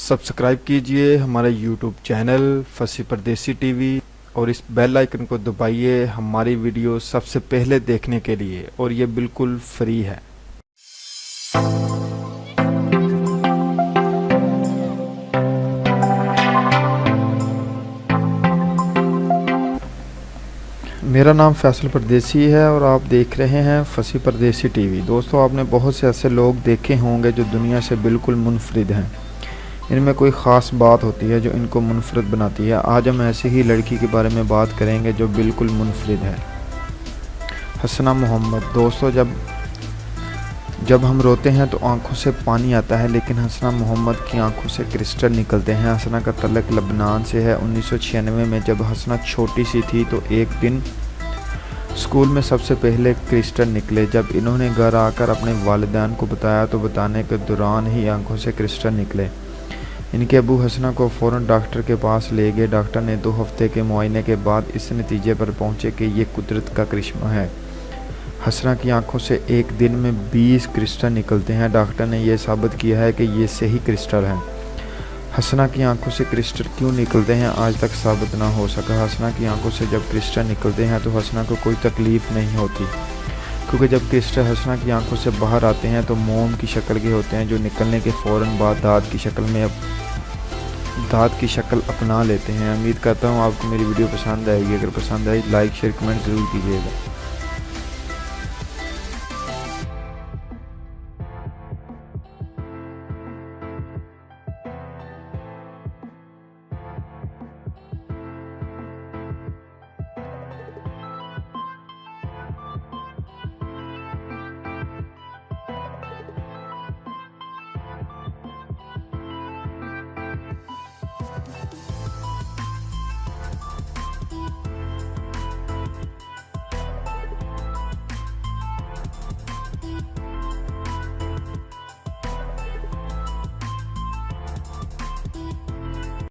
Subscribe कीजिए हमारे YouTube channel फसी परदेसी टीवी और इस बेल आइकन को दबाइए हमारी वीडियो सबसे पहले देखने के लिए, और ये बिल्कुल फ्री है। मेरा नाम फैसल परदेसी है और आप देख रहे हैं फसी परदेसी टीवी। दोस्तों, आपने बहुत से ऐसे लोग देखे होंगे जो दुनिया से बिल्कुल मुनफरिद हैं। इनमें कोई ख़ास बात होती है जो इनको मुनफरिद बनाती है। आज हम ऐसी ही लड़की के बारे में बात करेंगे जो बिल्कुल मुनफरिद है, हसना मोहम्मद। दोस्तों, जब हम रोते हैं तो आंखों से पानी आता है, लेकिन हसना मोहम्मद की आंखों से क्रिस्टल निकलते हैं। हसना का तल्लुक़ लबनान से है। 1996 में जब हसना छोटी सी थी तो एक दिन स्कूल में सबसे पहले क्रिस्टल निकले। जब इन्होंने घर आकर अपने वालिदैन को बताया तो बताने के दौरान ही आंखों से क्रिस्टल निकले। इनके अबू हसना को फ़ौरन डॉक्टर के पास ले गए। डॉक्टर ने 2 हफ्ते के मुआयने के बाद इस नतीजे पर पहुंचे कि ये कुदरत का करिश्मा है। हसना की आंखों से एक दिन में 20 क्रिस्टल निकलते हैं। डॉक्टर ने यह साबित किया है कि ये सही क्रिस्टल हैं। हसना की आंखों से क्रिस्टल क्यों निकलते हैं आज तक साबित ना हो सका। हसना की आंखों से जब क्रिस्टल निकलते हैं तो हसना को कोई तकलीफ़ नहीं होती, क्योंकि जब क्रिस्टल हसना की आंखों से बाहर आते हैं तो मोम की शक्ल के होते हैं, जो निकलने के फ़ौरन बाद दांत की शक्ल अपना लेते हैं। उम्मीद करता हूँ आपको मेरी वीडियो पसंद आएगी। अगर पसंद आई लाइक शेयर कमेंट ज़रूर कीजिएगा।